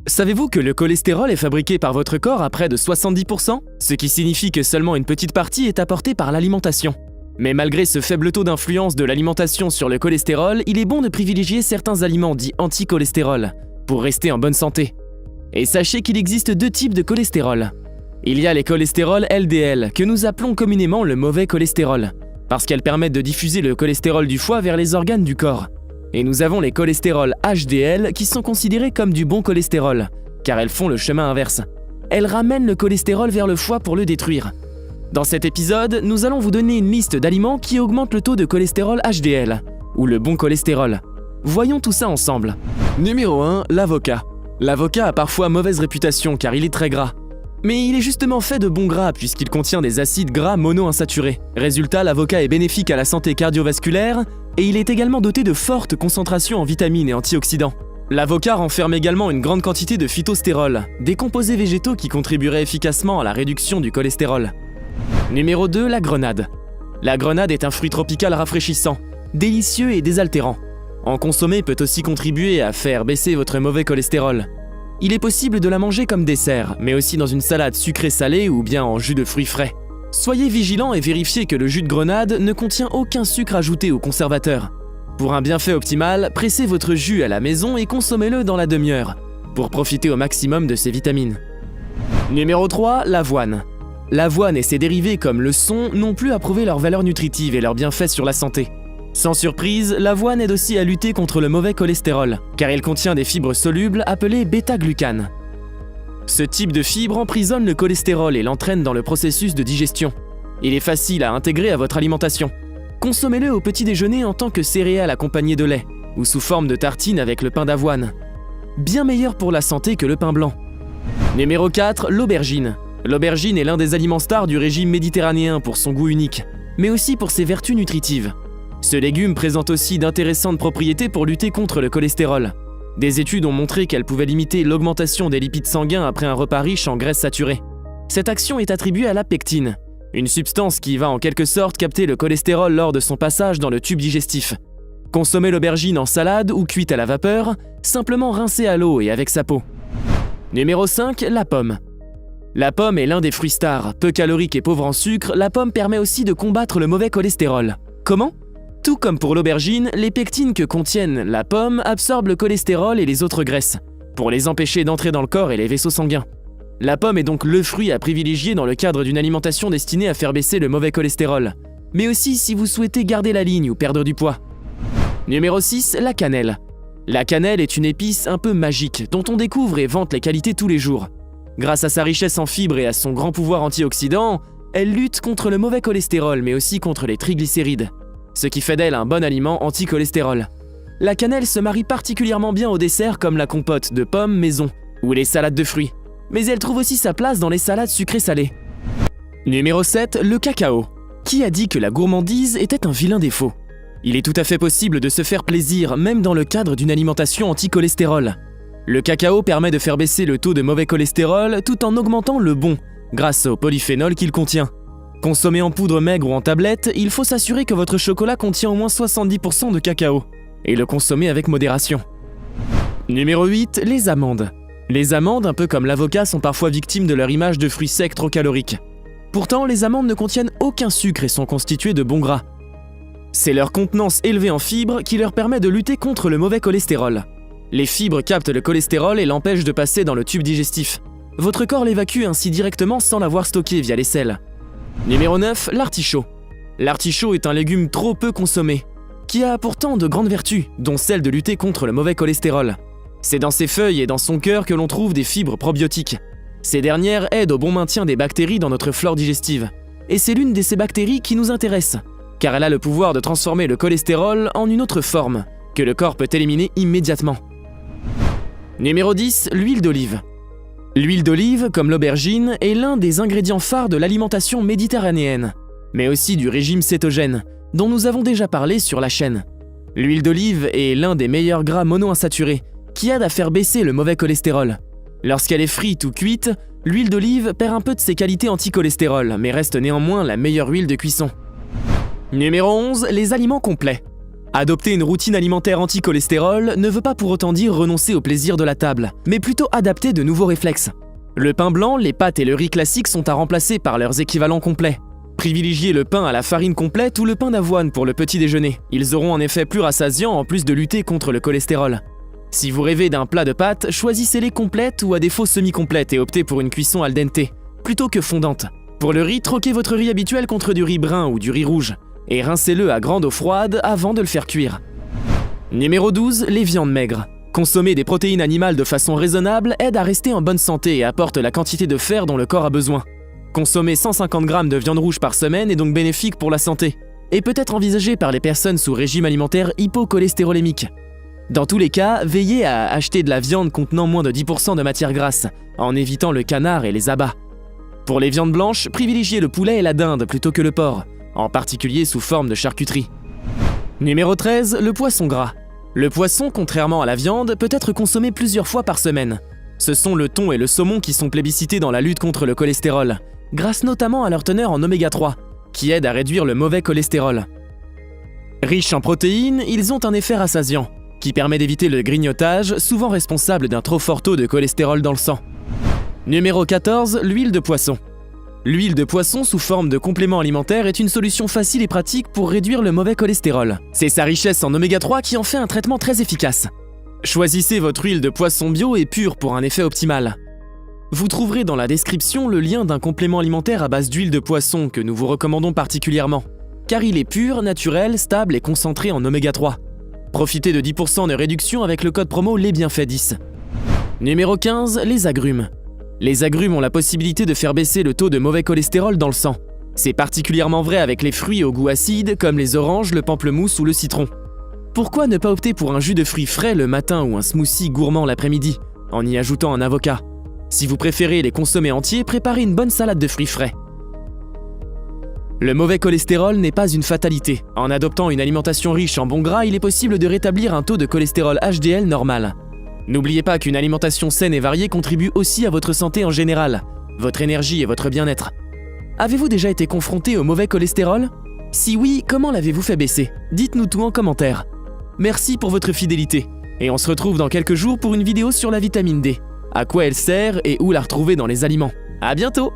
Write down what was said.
Savez-vous que le cholestérol est fabriqué par votre corps à près de 70%, ce qui signifie que seulement une petite partie est apportée par l'alimentation. Mais malgré ce faible taux d'influence de l'alimentation sur le cholestérol, il est bon de privilégier certains aliments dits anti-cholestérol pour rester en bonne santé. Et sachez qu'il existe deux types de cholestérol. Il y a les cholestérols LDL, que nous appelons communément le mauvais cholestérol, parce qu'elles permettent de diffuser le cholestérol du foie vers les organes du corps. Et nous avons les cholestérols HDL qui sont considérés comme du bon cholestérol, car elles font le chemin inverse. Elles ramènent le cholestérol vers le foie pour le détruire. Dans cet épisode, nous allons vous donner une liste d'aliments qui augmentent le taux de cholestérol HDL, ou le bon cholestérol. Voyons tout ça ensemble. Numéro 1, l'avocat. L'avocat a parfois mauvaise réputation car il est très gras. Mais il est justement fait de bons gras puisqu'il contient des acides gras monoinsaturés. Résultat, l'avocat est bénéfique à la santé cardiovasculaire et il est également doté de fortes concentrations en vitamines et antioxydants. L'avocat renferme également une grande quantité de phytostérols, des composés végétaux qui contribueraient efficacement à la réduction du cholestérol. Numéro 2, la grenade. La grenade est un fruit tropical rafraîchissant, délicieux et désaltérant. En consommer peut aussi contribuer à faire baisser votre mauvais cholestérol. Il est possible de la manger comme dessert, mais aussi dans une salade sucrée-salée ou bien en jus de fruits frais. Soyez vigilants et vérifiez que le jus de grenade ne contient aucun sucre ajouté ou conservateur. Pour un bienfait optimal, pressez votre jus à la maison et consommez-le dans la demi-heure, pour profiter au maximum de ses vitamines. Numéro 3, l'avoine. L'avoine et ses dérivés comme le son n'ont plus à prouver leur valeur nutritive et leurs bienfaits sur la santé. Sans surprise, l'avoine aide aussi à lutter contre le mauvais cholestérol, car il contient des fibres solubles appelées bêta-glucanes. Ce type de fibre emprisonne le cholestérol et l'entraîne dans le processus de digestion. Il est facile à intégrer à votre alimentation. Consommez-le au petit déjeuner en tant que céréale accompagnée de lait, ou sous forme de tartine avec le pain d'avoine. Bien meilleur pour la santé que le pain blanc. Numéro 4, l'aubergine. L'aubergine est l'un des aliments stars du régime méditerranéen pour son goût unique, mais aussi pour ses vertus nutritives. Ce légume présente aussi d'intéressantes propriétés pour lutter contre le cholestérol. Des études ont montré qu'elle pouvait limiter l'augmentation des lipides sanguins après un repas riche en graisses saturées. Cette action est attribuée à la pectine, une substance qui va en quelque sorte capter le cholestérol lors de son passage dans le tube digestif. Consommez l'aubergine en salade ou cuite à la vapeur, simplement rincée à l'eau et avec sa peau. Numéro 5, la pomme. La pomme est l'un des fruits stars. Peu calorique et pauvre en sucre, la pomme permet aussi de combattre le mauvais cholestérol. Comment ? Tout comme pour l'aubergine, les pectines que contiennent la pomme absorbent le cholestérol et les autres graisses, pour les empêcher d'entrer dans le corps et les vaisseaux sanguins. La pomme est donc le fruit à privilégier dans le cadre d'une alimentation destinée à faire baisser le mauvais cholestérol, mais aussi si vous souhaitez garder la ligne ou perdre du poids. Numéro 6, la cannelle. La cannelle est une épice un peu magique dont on découvre et vante les qualités tous les jours. Grâce à sa richesse en fibres et à son grand pouvoir antioxydant, elle lutte contre le mauvais cholestérol mais aussi contre les triglycérides, ce qui fait d'elle un bon aliment anti-cholestérol. La cannelle se marie particulièrement bien au dessert comme la compote de pommes maison ou les salades de fruits, mais elle trouve aussi sa place dans les salades sucrées-salées. Numéro 7, le cacao. Qui a dit que la gourmandise était un vilain défaut ? Il est tout à fait possible de se faire plaisir même dans le cadre d'une alimentation anti-cholestérol. Le cacao permet de faire baisser le taux de mauvais cholestérol tout en augmentant le bon, grâce au polyphénol qu'il contient. Consommé en poudre maigre ou en tablette, il faut s'assurer que votre chocolat contient au moins 70% de cacao, et le consommer avec modération. Numéro 8, les amandes. Les amandes, un peu comme l'avocat, sont parfois victimes de leur image de fruits secs trop caloriques. Pourtant, les amandes ne contiennent aucun sucre et sont constituées de bons gras. C'est leur contenance élevée en fibres qui leur permet de lutter contre le mauvais cholestérol. Les fibres captent le cholestérol et l'empêchent de passer dans le tube digestif. Votre corps l'évacue ainsi directement sans l'avoir stocké via les selles. Numéro 9, l'artichaut. L'artichaut est un légume trop peu consommé, qui a pourtant de grandes vertus, dont celle de lutter contre le mauvais cholestérol. C'est dans ses feuilles et dans son cœur que l'on trouve des fibres probiotiques. Ces dernières aident au bon maintien des bactéries dans notre flore digestive. Et c'est l'une de ces bactéries qui nous intéresse, car elle a le pouvoir de transformer le cholestérol en une autre forme, que le corps peut éliminer immédiatement. Numéro 10, l'huile d'olive. L'huile d'olive, comme l'aubergine, est l'un des ingrédients phares de l'alimentation méditerranéenne, mais aussi du régime cétogène, dont nous avons déjà parlé sur la chaîne. L'huile d'olive est l'un des meilleurs gras monoinsaturés, qui aide à faire baisser le mauvais cholestérol. Lorsqu'elle est frite ou cuite, l'huile d'olive perd un peu de ses qualités anti-cholestérol, mais reste néanmoins la meilleure huile de cuisson. Numéro 11, les aliments complets. Adopter une routine alimentaire anti-cholestérol ne veut pas pour autant dire renoncer au plaisir de la table, mais plutôt adapter de nouveaux réflexes. Le pain blanc, les pâtes et le riz classiques sont à remplacer par leurs équivalents complets. Privilégiez le pain à la farine complète ou le pain d'avoine pour le petit déjeuner. Ils auront en effet plus rassasiants en plus de lutter contre le cholestérol. Si vous rêvez d'un plat de pâtes, choisissez-les complètes ou à défaut semi-complètes et optez pour une cuisson al dente, plutôt que fondante. Pour le riz, troquez votre riz habituel contre du riz brun ou du riz rouge et rincez-le à grande eau froide avant de le faire cuire. Numéro 12, les viandes maigres. Consommer des protéines animales de façon raisonnable aide à rester en bonne santé et apporte la quantité de fer dont le corps a besoin. Consommer 150 g de viande rouge par semaine est donc bénéfique pour la santé et peut être envisagé par les personnes sous régime alimentaire hypocholestérolémique. Dans tous les cas, veillez à acheter de la viande contenant moins de 10% de matière grasse, en évitant le canard et les abats. Pour les viandes blanches, privilégiez le poulet et la dinde plutôt que le porc, en particulier sous forme de charcuterie. Numéro 13, le poisson gras. Le poisson, contrairement à la viande, peut être consommé plusieurs fois par semaine. Ce sont le thon et le saumon qui sont plébiscités dans la lutte contre le cholestérol, grâce notamment à leur teneur en oméga 3, qui aide à réduire le mauvais cholestérol. Riches en protéines, ils ont un effet rassasiant, qui permet d'éviter le grignotage, souvent responsable d'un trop fort taux de cholestérol dans le sang. Numéro 14, l'huile de poisson. L'huile de poisson sous forme de complément alimentaire est une solution facile et pratique pour réduire le mauvais cholestérol. C'est sa richesse en oméga 3 qui en fait un traitement très efficace. Choisissez votre huile de poisson bio et pure pour un effet optimal. Vous trouverez dans la description le lien d'un complément alimentaire à base d'huile de poisson que nous vous recommandons particulièrement, car il est pur, naturel, stable et concentré en oméga 3. Profitez de 10% de réduction avec le code promo LESBIENFAITS10. Numéro 15, les agrumes. Les agrumes ont la possibilité de faire baisser le taux de mauvais cholestérol dans le sang. C'est particulièrement vrai avec les fruits au goût acide comme les oranges, le pamplemousse ou le citron. Pourquoi ne pas opter pour un jus de fruits frais le matin ou un smoothie gourmand l'après-midi, en y ajoutant un avocat? Si vous préférez les consommer entiers, préparez une bonne salade de fruits frais. Le mauvais cholestérol n'est pas une fatalité. En adoptant une alimentation riche en bons gras, il est possible de rétablir un taux de cholestérol HDL normal. N'oubliez pas qu'une alimentation saine et variée contribue aussi à votre santé en général, votre énergie et votre bien-être. Avez-vous déjà été confronté au mauvais cholestérol? Si oui, comment l'avez-vous fait baisser? Dites-nous tout en commentaire. Merci pour votre fidélité, et on se retrouve dans quelques jours pour une vidéo sur la vitamine D. À quoi elle sert et où la retrouver dans les aliments. À bientôt!